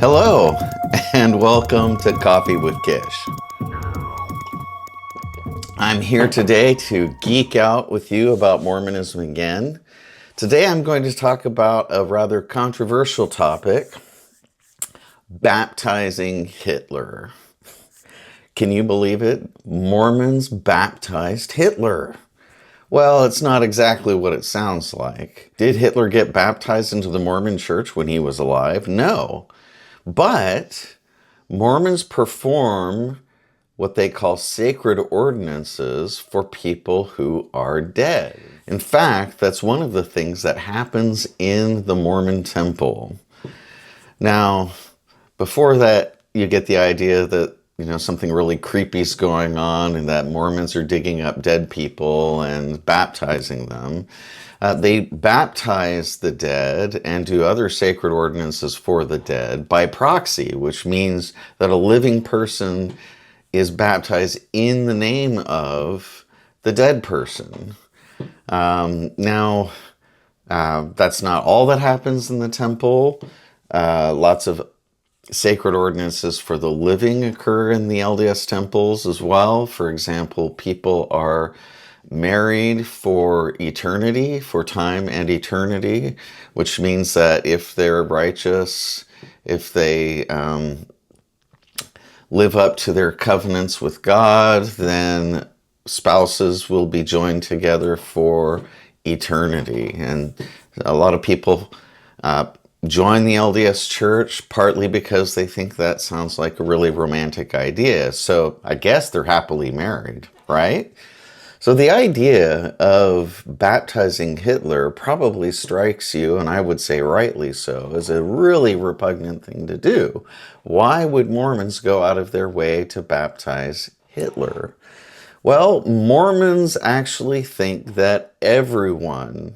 Hello, and welcome to Coffee with Gish. I'm here today to geek out with you about Mormonism again. Today I'm going to talk about a rather controversial topic, baptizing Hitler. Can you believe it? Mormons baptized Hitler. Well, it's not exactly what it sounds like. Did Hitler get baptized into the Mormon church when he was alive? No. But Mormons perform what they call sacred ordinances for people who are dead. In fact, that's one of the things that happens in the Mormon temple. Now, before that, you get the idea that something really creepy is going on and that Mormons are digging up dead people and baptizing them. They baptize the dead and do other sacred ordinances for the dead by proxy, which means that a living person is baptized in the name of the dead person. Now, that's not all that happens in the temple. Lots of sacred ordinances for the living occur in the LDS temples as well. For example, people are married for eternity, for time and eternity, which means that if they're righteous, if they live up to their covenants with God, then spouses will be joined together for eternity. And a lot of people join the LDS Church partly because they think that sounds like a really romantic idea. So I guess they're happily married, right? So the idea of baptizing Hitler probably strikes you, and I would say rightly so, as a really repugnant thing to do. Why would Mormons go out of their way to baptize Hitler? Well, Mormons actually think that everyone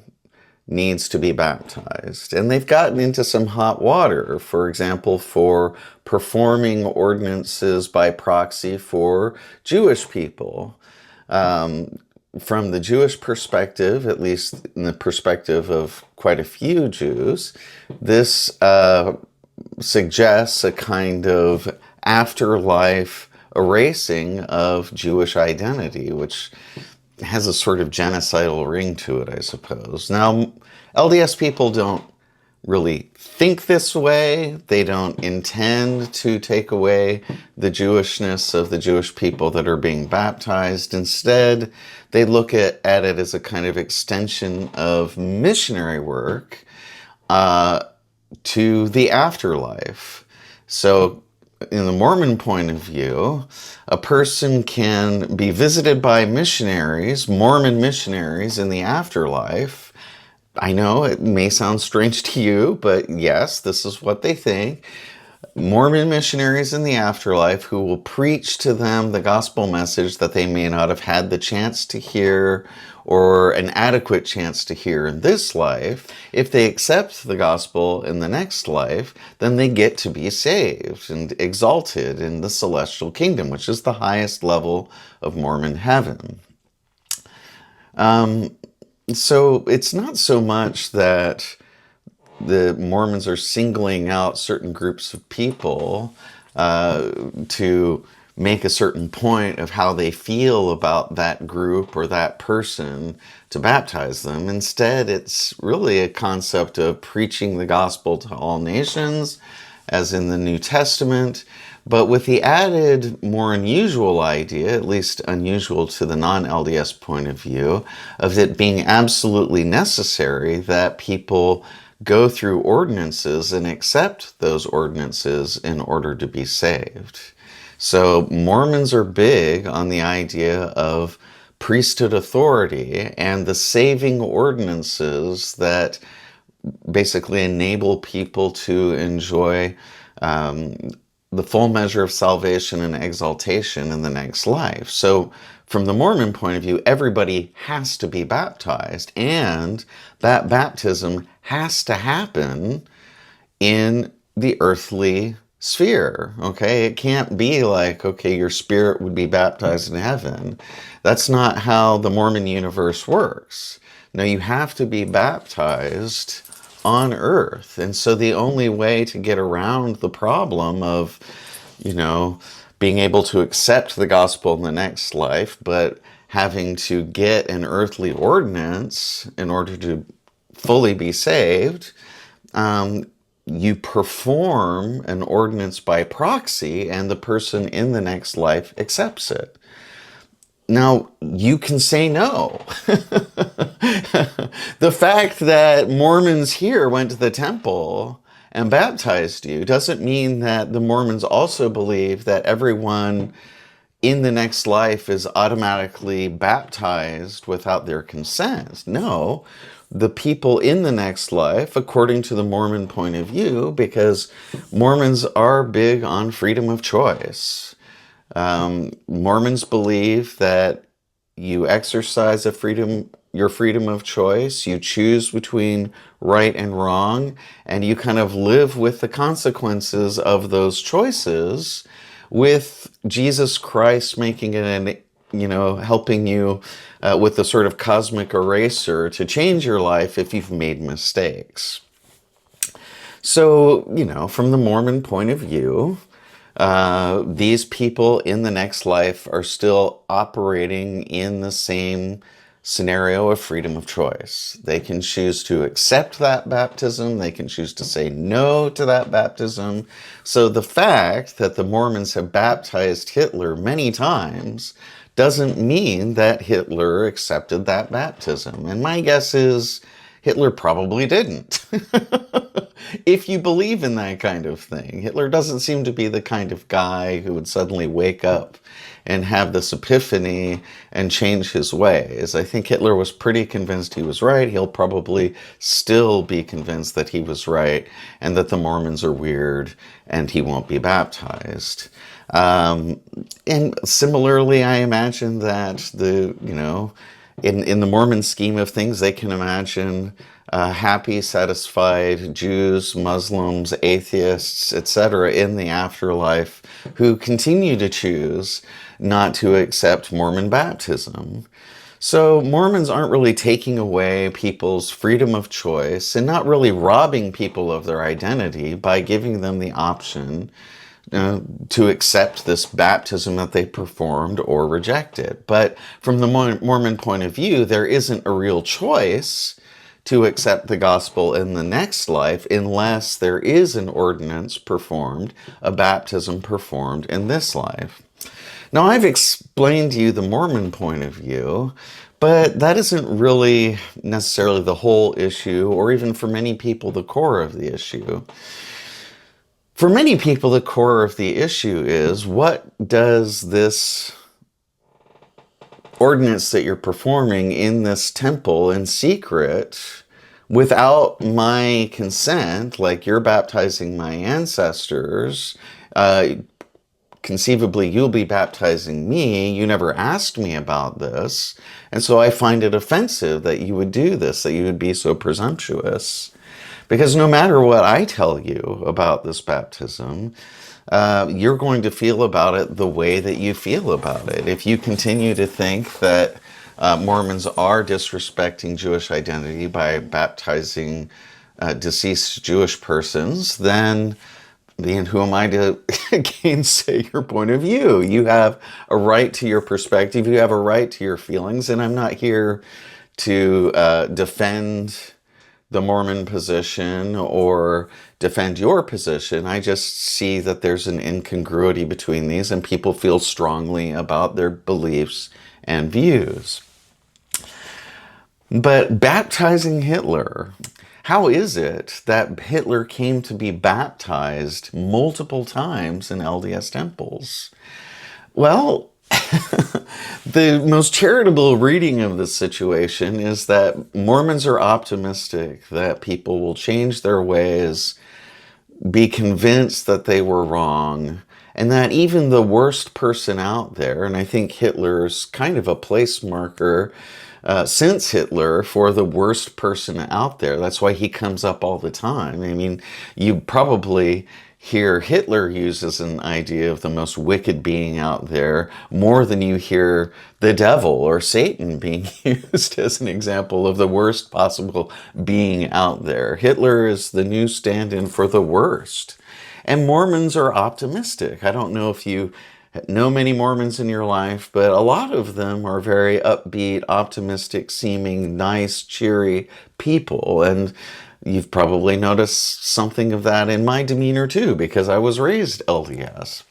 needs to be baptized. And they've gotten into some hot water, for example, for performing ordinances by proxy for Jewish people. From the Jewish perspective, at least in the perspective of quite a few Jews, this suggests a kind of afterlife erasing of Jewish identity, which has a sort of genocidal ring to it, I suppose. Now, LDS people don't really think this way. They don't intend to take away the Jewishness of the Jewish people that are being baptized. Instead, they look at it as a kind of extension of missionary work to the afterlife. So, in the Mormon point of view, a person can be visited by missionaries, Mormon missionaries, in the afterlife. I know it may sound strange to you, but yes, this is what they think. Mormon missionaries in the afterlife who will preach to them the gospel message that they may not have had the chance to hear or an adequate chance to hear in this life. If they accept the gospel in the next life, then they get to be saved and exalted in the celestial kingdom, which is the highest level of Mormon heaven. So it's not so much that the Mormons are singling out certain groups of people to make a certain point of how they feel about that group or that person to baptize them. Instead, it's really a concept of preaching the gospel to all nations, as in the New Testament, but with the added, more unusual idea, at least unusual to the non-LDS point of view, of it being absolutely necessary that people go through ordinances and accept those ordinances in order to be saved. So Mormons are big on the idea of priesthood authority and the saving ordinances that basically enable people to enjoy the full measure of salvation and exaltation in the next life. So from the Mormon point of view, everybody has to be baptized, and that baptism has to happen in the earthly sphere, okay? It can't be like, okay, your spirit would be baptized in heaven. That's not how the Mormon universe works. Now, you have to be baptized on earth. And so the only way to get around the problem of, you know, being able to accept the gospel in the next life, but having to get an earthly ordinance in order to fully be saved, you perform an ordinance by proxy, and the person in the next life accepts it. Now, you can say no. The fact that Mormons here went to the temple and baptized you doesn't mean that the Mormons also believe that everyone in the next life is automatically baptized without their consent. No, the people in the next life, according to the Mormon point of view, because Mormons are big on freedom of choice. Mormons believe that you exercise your freedom of choice, you choose between right and wrong, and you kind of live with the consequences of those choices, with Jesus Christ making it helping you with a sort of cosmic eraser to change your life if you've made mistakes. So, from the Mormon point of view, these people in the next life are still operating in the same scenario of freedom of choice. They can choose to accept that baptism. They can choose to say no to that baptism. So the fact that the Mormons have baptized Hitler many times doesn't mean that Hitler accepted that baptism. And my guess is Hitler probably didn't. If you believe in that kind of thing. Hitler doesn't seem to be the kind of guy who would suddenly wake up and have this epiphany and change his ways. I think Hitler was pretty convinced he was right. He'll probably still be convinced that he was right and that the Mormons are weird and he won't be baptized. And similarly, I imagine that in the Mormon scheme of things, they can imagine happy, satisfied Jews, Muslims, atheists, etc. in the afterlife who continue to choose not to accept Mormon baptism. So Mormons aren't really taking away people's freedom of choice and not really robbing people of their identity by giving them the option to accept this baptism that they performed or reject it. But from the Mormon point of view, there isn't a real choice to accept the gospel in the next life unless there is an ordinance performed, a baptism performed in this life. Now, I've explained to you the Mormon point of view, but that isn't really necessarily the whole issue, or even for many people, the core of the issue. For many people, the core of the issue is, what does this ordinance that you're performing in this temple in secret, without my consent, like you're baptizing my ancestors, conceivably you'll be baptizing me, you never asked me about this, and so I find it offensive that you would do this, that you would be so presumptuous. Because no matter what I tell you about this baptism, you're going to feel about it the way that you feel about it. If you continue to think that Mormons are disrespecting Jewish identity by baptizing deceased Jewish persons, then who am I to gainsay your point of view? You have a right to your perspective. You have a right to your feelings. And I'm not here to defend the Mormon position or defend your position. I just see that there's an incongruity between these, and people feel strongly about their beliefs and views. But baptizing Hitler, how is it that Hitler came to be baptized multiple times in LDS temples? Well, the most charitable reading of the situation is that Mormons are optimistic that people will change their ways, be convinced that they were wrong, and that even the worst person out there, and I think Hitler's kind of a place marker since Hitler for the worst person out there. That's why he comes up all the time. I mean, you probably hear Hitler use as an idea of the most wicked being out there more than you hear the devil or Satan being used as an example of the worst possible being out there. Hitler is the new stand-in for the worst. And Mormons are optimistic. I don't know if you know many Mormons in your life, but a lot of them are very upbeat, optimistic seeming, nice, cheery people. And you've probably noticed something of that in my demeanor too, because I was raised LDS.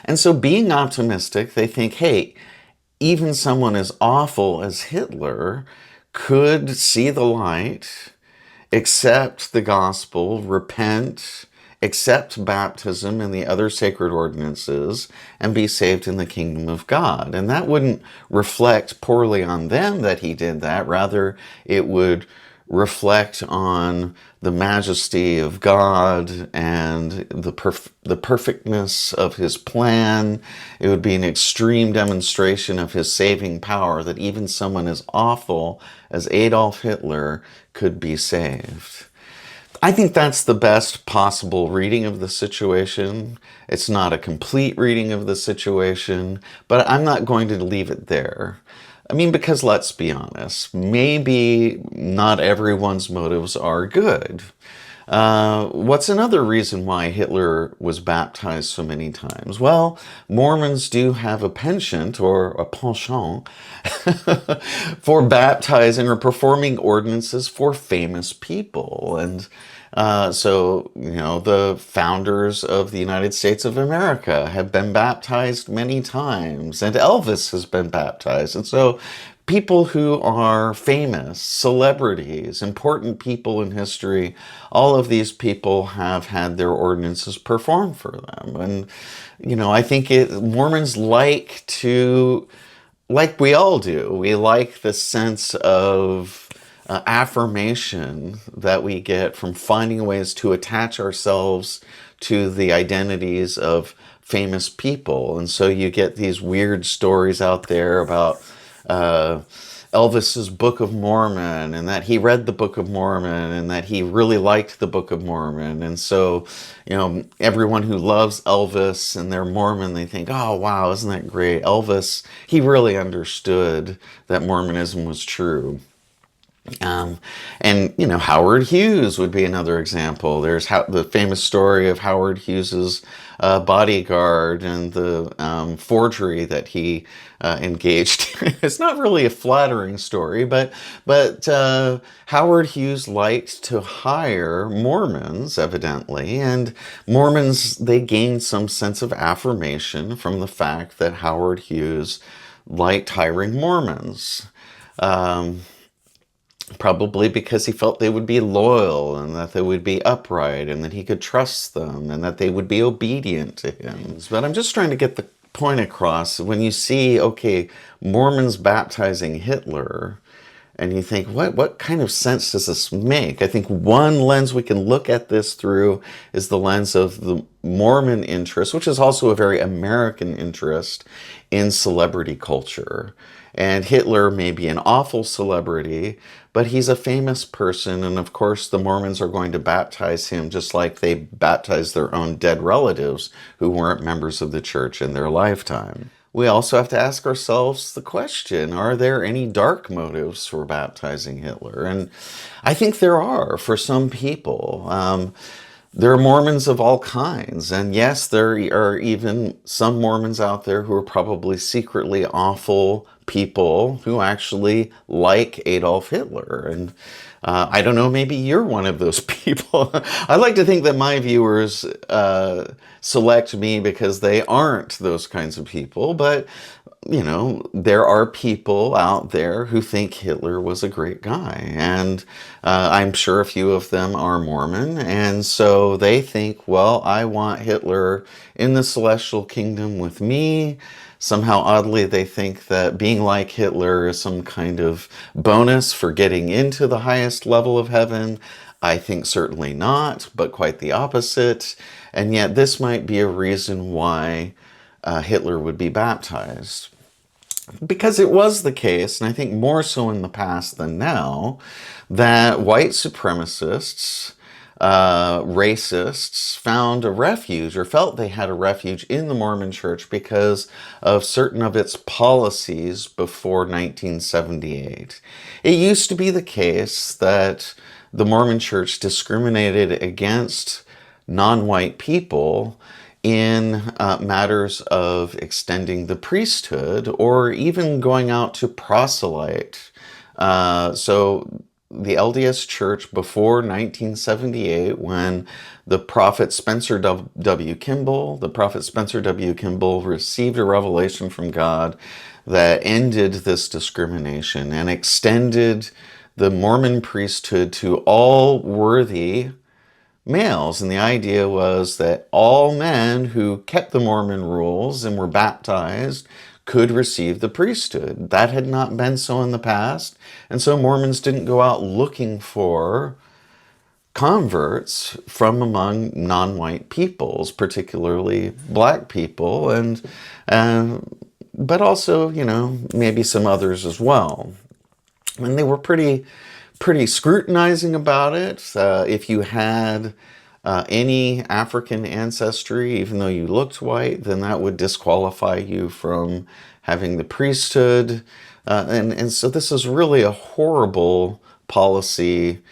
And so being optimistic, they think, hey, even someone as awful as Hitler could see the light, accept the gospel, repent, accept baptism and the other sacred ordinances, and be saved in the kingdom of God. And that wouldn't reflect poorly on them that he did that. Rather, it would reflect on the majesty of God and the perfectness of his plan. It would be an extreme demonstration of his saving power that even someone as awful as Adolf Hitler could be saved. I think that's the best possible reading of the situation. It's not a complete reading of the situation, but I'm not going to leave it there. I mean, because let's be honest, maybe not everyone's motives are good. What's another reason why Hitler was baptized so many times? Well, Mormons do have a penchant or a penchant for baptizing or performing ordinances for famous people. And so, the founders of the United States of America have been baptized many times, and Elvis has been baptized. And so people who are famous, celebrities, important people in history, all of these people have had their ordinances performed for them. And, I think Mormons like we all do, we like the sense of affirmation that we get from finding ways to attach ourselves to the identities of famous people. And so you get these weird stories out there about Elvis's Book of Mormon, and that he read the Book of Mormon, and that he really liked the Book of Mormon. And so, everyone who loves Elvis and they're Mormon, they think, oh, wow, isn't that great? Elvis, he really understood that Mormonism was true. And Howard Hughes would be another example. There's the famous story of Howard Hughes's bodyguard and the forgery that he engaged in. It's not really a flattering story, but Howard Hughes liked to hire Mormons, evidently, and Mormons, they gained some sense of affirmation from the fact that Howard Hughes liked hiring Mormons. Probably because he felt they would be loyal and that they would be upright and that he could trust them and that they would be obedient to him. But I'm just trying to get the point across. When you see, okay, Mormons baptizing Hitler, and you think, what kind of sense does this make? I think one lens we can look at this through is the lens of the Mormon interest, which is also a very American interest in celebrity culture. And Hitler may be an awful celebrity, but he's a famous person. And of course, the Mormons are going to baptize him just like they baptized their own dead relatives who weren't members of the church in their lifetime. We also have to ask ourselves the question, are there any dark motives for baptizing Hitler? And I think there are for some people. There are Mormons of all kinds. And yes, there are even some Mormons out there who are probably secretly awful people who actually like Adolf Hitler. And I don't know, maybe you're one of those people. I like to think that my viewers select me because they aren't those kinds of people. But, there are people out there who think Hitler was a great guy. And I'm sure a few of them are Mormon. And so they think, well, I want Hitler in the celestial kingdom with me. Somehow, oddly, they think that being like Hitler is some kind of bonus for getting into the highest level of heaven. I think certainly not, but quite the opposite. And yet this might be a reason why Hitler would be baptized. Because it was the case, and I think more so in the past than now, that white supremacists racists found a refuge, or felt they had a refuge in the Mormon Church because of certain of its policies before 1978. It used to be the case that the Mormon Church discriminated against non-white people in matters of extending the priesthood or even going out to proselyte. So the LDS Church before 1978, when the prophet Spencer W. Kimball received a revelation from God that ended this discrimination and extended the Mormon priesthood to all worthy males. And the idea was that all men who kept the Mormon rules and were baptized could receive the priesthood. That had not been so in the past. And so Mormons didn't go out looking for converts from among non-white peoples, particularly black people, but also, maybe some others as well. And they were pretty scrutinizing about it. If you had any African ancestry, even though you looked white, then that would disqualify you from having the priesthood. And so this is really a horrible policy.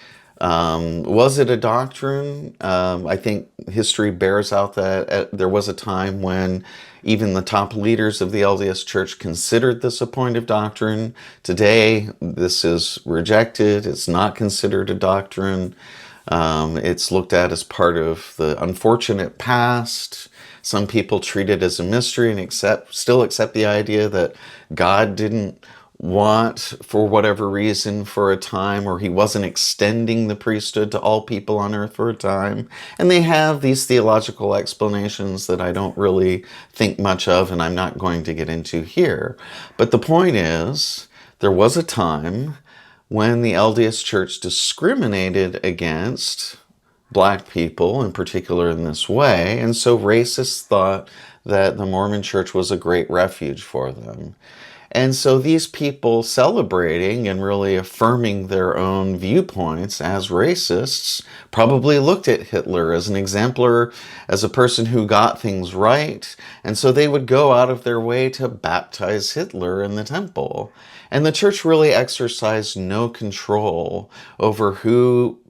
Was it a doctrine? I think history bears out that there was a time when even the top leaders of the LDS Church considered this a point of doctrine. Today, this is rejected. It's not considered a doctrine. It's looked at as part of the unfortunate past. Some people treat it as a mystery and still accept the idea that God didn't want, for whatever reason, for a time, or he wasn't extending the priesthood to all people on earth for a time. And they have these theological explanations that I don't really think much of, and I'm not going to get into here. But the point is, there was a time when the LDS Church discriminated against black people, in particular in this way, and so racists thought that the Mormon Church was a great refuge for them. And so these people celebrating and really affirming their own viewpoints as racists probably looked at Hitler as an exemplar, as a person who got things right. And so they would go out of their way to baptize Hitler in the temple. And the church really exercised no control over who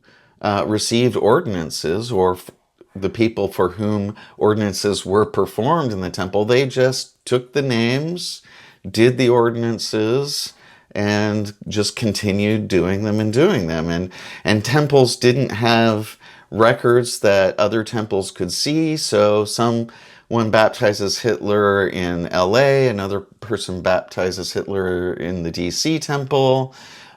received ordinances or the people for whom ordinances were performed in the temple. They just took the names, did the ordinances, and just continued doing them. And temples didn't have records that other temples could see, so someone baptizes Hitler in LA, another person baptizes Hitler in the DC temple,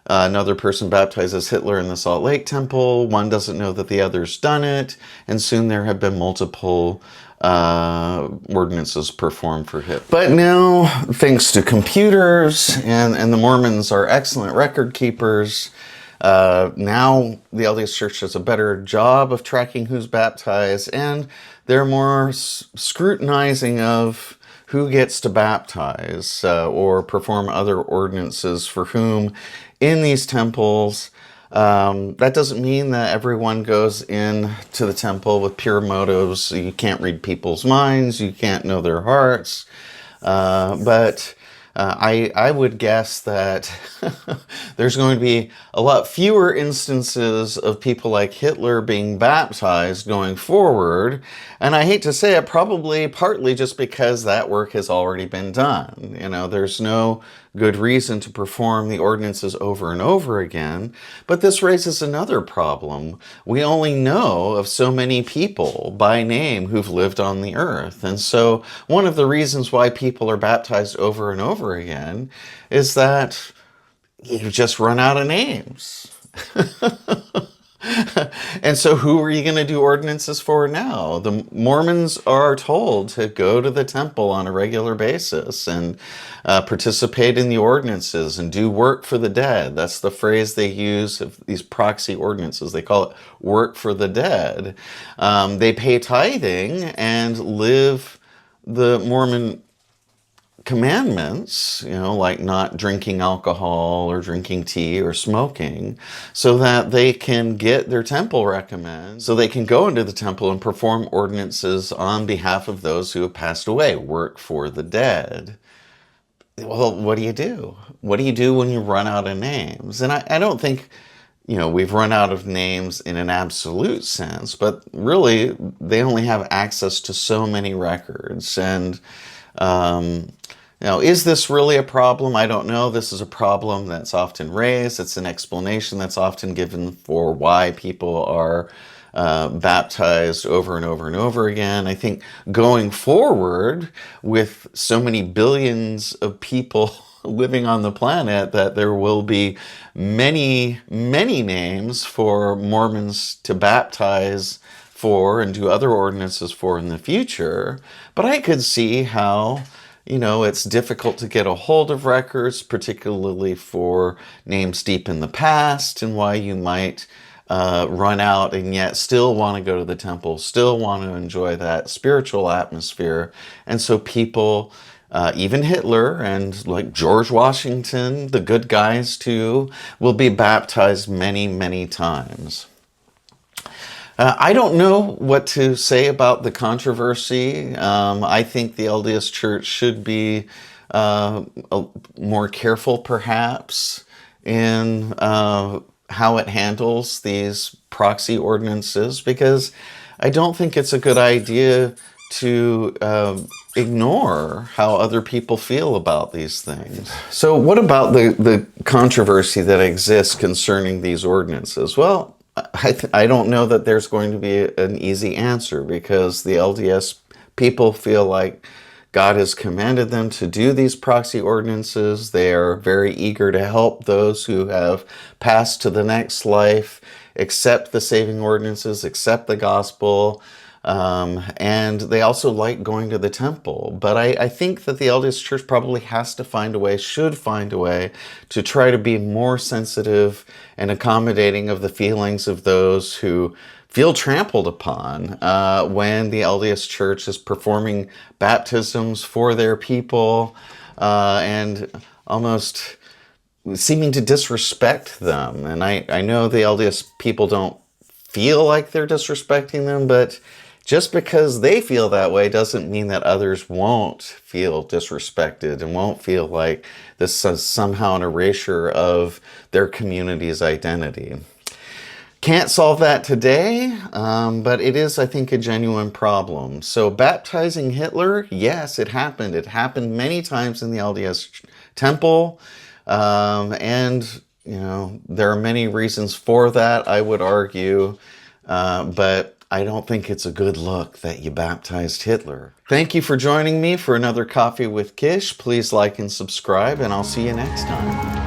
another person baptizes Hitler in the Salt Lake temple. One doesn't know that the other's done it, and soon there have been multiple ordinances performed for Hitler. But now, thanks to computers, and the Mormons are excellent record keepers, now the LDS Church does a better job of tracking who's baptized, and they're more scrutinizing of who gets to baptize or perform other ordinances for whom in these temples. That doesn't mean that everyone goes in to the temple with pure motives. You can't read people's minds. You can't know their hearts. But I would guess that there's going to be a lot fewer instances of people like Hitler being baptized going forward. And I hate to say it, probably partly just because that work has already been done. There's no good reason to perform the ordinances over and over again. But this raises another problem. We only know of so many people by name who've lived on the earth. And so one of the reasons why people are baptized over and over again is that you just run out of names. And so who are you going to do ordinances for now? The Mormons are told to go to the temple on a regular basis and participate in the ordinances and do work for the dead. That's the phrase they use of these proxy ordinances. They call it work for the dead. They pay tithing and live the Mormon commandments, like not drinking alcohol or drinking tea or smoking, so that they can get their temple recommend, so they can go into the temple and perform ordinances on behalf of those who have passed away, work for the dead. Well, what do you do? What do you do when you run out of names? And I don't think, we've run out of names in an absolute sense, but really they only have access to so many records. And, is this really a problem? I don't know. This is a problem that's often raised. It's an explanation that's often given for why people are baptized over and over and over again. I think going forward with so many billions of people living on the planet, that there will be many, many names for Mormons to baptize for and do other ordinances for in the future. But I could see how it's difficult to get a hold of records, particularly for names deep in the past, and why you might run out and yet still want to go to the temple, still want to enjoy that spiritual atmosphere. And so people, even Hitler and like George Washington, the good guys too, will be baptized many, many times. I don't know what to say about the controversy. I think the LDS Church should be more careful, perhaps, in how it handles these proxy ordinances, because I don't think it's a good idea to ignore how other people feel about these things. So what about the controversy that exists concerning these ordinances? Well, I don't know that there's going to be an easy answer, because the LDS people feel like God has commanded them to do these proxy ordinances. They are very eager to help those who have passed to the next life, accept the saving ordinances, accept the gospel, and they also like going to the temple. But I think that the LDS Church probably has to find a way, should find a way, to try to be more sensitive and accommodating of the feelings of those who feel trampled upon when the LDS Church is performing baptisms for their people and almost seeming to disrespect them. And I know the LDS people don't feel like they're disrespecting them, but just because they feel that way doesn't mean that others won't feel disrespected and won't feel like this is somehow an erasure of their community's identity. Can't solve that today, but it is, I think, a genuine problem. So baptizing Hitler, yes, it happened. It happened many times in the LDS temple, and there are many reasons for that, I would argue, but I don't think it's a good look that you baptized Hitler. Thank you for joining me for another Coffee with Kish. Please like and subscribe, and I'll see you next time.